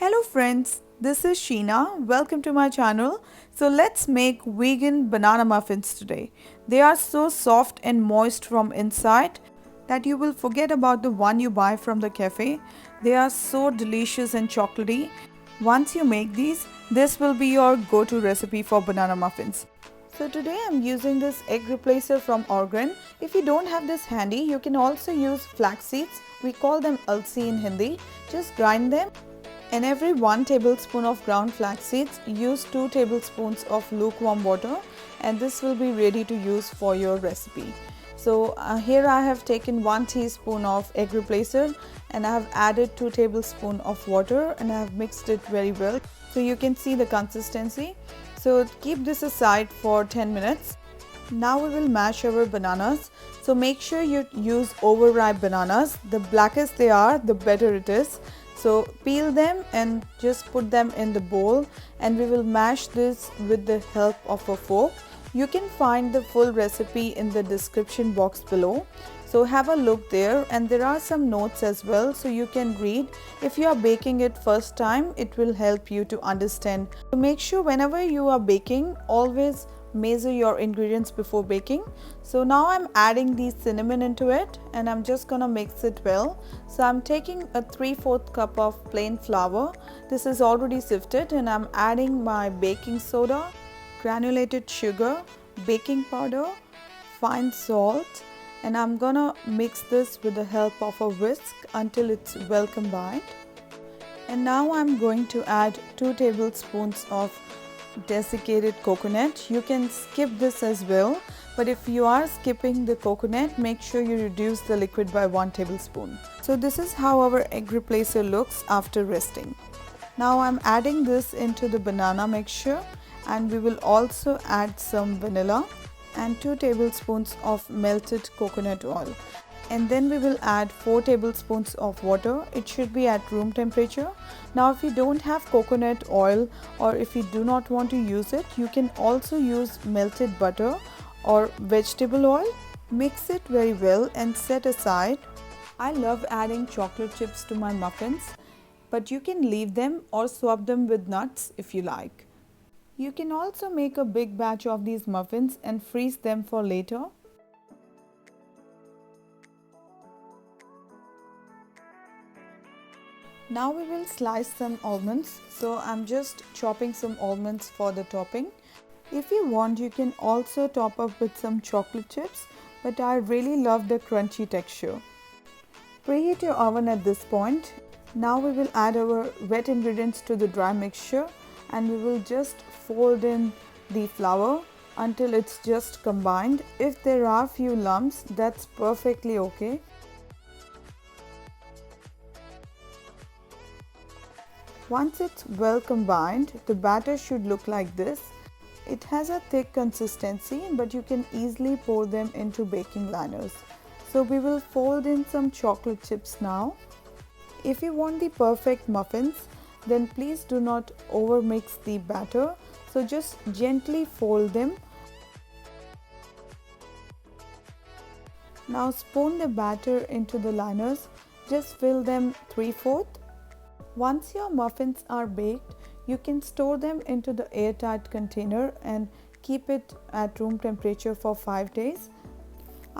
Hello friends, this is Sheena. Welcome to my channel. So let's make vegan banana muffins today. They are so soft and moist from inside that you will forget about the one you buy from the cafe. They are so delicious and chocolatey. Once you make these, this will be your go-to recipe for banana muffins. So today I'm using this egg replacer from Orgain. If you don't have this handy, you can also use flax seeds. We call them alsi in Hindi. Just grind them. In every 1 tablespoon of ground flax seeds, use 2 tablespoons of lukewarm water, and this will be ready to use for your recipe. So here I have taken 1 teaspoon of egg replacer and I have added 2 tablespoons of water and I have mixed it very well. So you can see the consistency. So keep this aside for 10 minutes. Now we will mash our bananas. So make sure you use overripe bananas. The blackest they are, the better it is. So peel them and just put them in the bowl, and we will mash this with the help of a fork. You can find the full recipe in the description box below. So have a look there, and there are some notes as well so you can read. If you are baking it first time, it will help you to understand. So make sure whenever you are baking, always measure your ingredients before baking. So now I'm adding the cinnamon into it and I'm just gonna mix it well. So I'm taking a 3/4 cup of plain flour. This is already sifted, and I'm adding my baking soda, granulated sugar, baking powder, fine salt, and I'm gonna mix this with the help of a whisk until it's well combined. And now I'm going to add 2 tablespoons of desiccated coconut. You can skip this as well, but if you are skipping the coconut, make sure you reduce the liquid by 1 tablespoon. So this is how our egg replacer looks after resting. Now I'm adding this into the banana mixture, and we will also add some vanilla and 2 tablespoons of melted coconut oil. And then we will add 4 tablespoons of water. It should be at room temperature. Now if you don't have coconut oil, or if you do not want to use it, you can also use melted butter or vegetable oil. Mix it very well and set aside. I love adding chocolate chips to my muffins, but you can leave them or swap them with nuts if you like. You can also make a big batch of these muffins and freeze them for later. Now we will slice some almonds. So I'm just chopping some almonds for the topping. If you want, you can also top up with some chocolate chips, but I really love the crunchy texture. Preheat your oven at this point. Now we will add our wet ingredients to the dry mixture, and we will just fold in the flour until it's just combined. If there are few lumps, that's perfectly okay. Once it's well combined, the batter should look like this. It has a thick consistency, but you can easily pour them into baking liners. So we will fold in some chocolate chips now. If you want the perfect muffins, then please do not overmix the batter. So just gently fold them. Now spoon the batter into the liners. Just fill them 3/4. Once your muffins are baked, you can store them into the airtight container and keep it at room temperature for 5 days.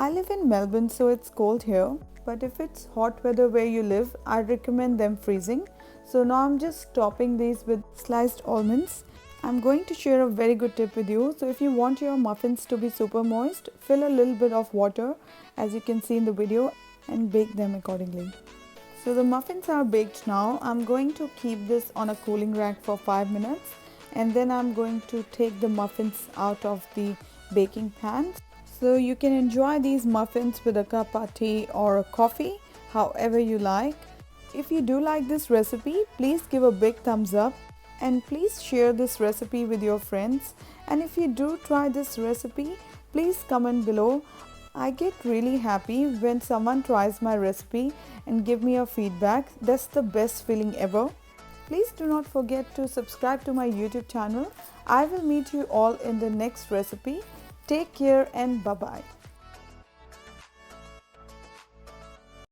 I live in Melbourne, so it's cold here, but if it's hot weather where you live, I recommend them freezing. So now I'm just topping these with sliced almonds. I'm going to share a very good tip with you. So if you want your muffins to be super moist, fill a little bit of water, as you can see in the video, and bake them accordingly. So the muffins are baked now. I'm going to keep this on a cooling rack for 5 minutes, and then I'm going to take the muffins out of the baking pan. So you can enjoy these muffins with a cup of tea or a coffee, however you like. If you do like this recipe, please give a big thumbs up, and please share this recipe with your friends. And if you do try this recipe, please comment below. I get really happy when someone tries my recipe and give me a feedback. That's the best feeling ever. Please do not forget to subscribe to my YouTube channel. I will meet you all in the next recipe. Take care and bye-bye.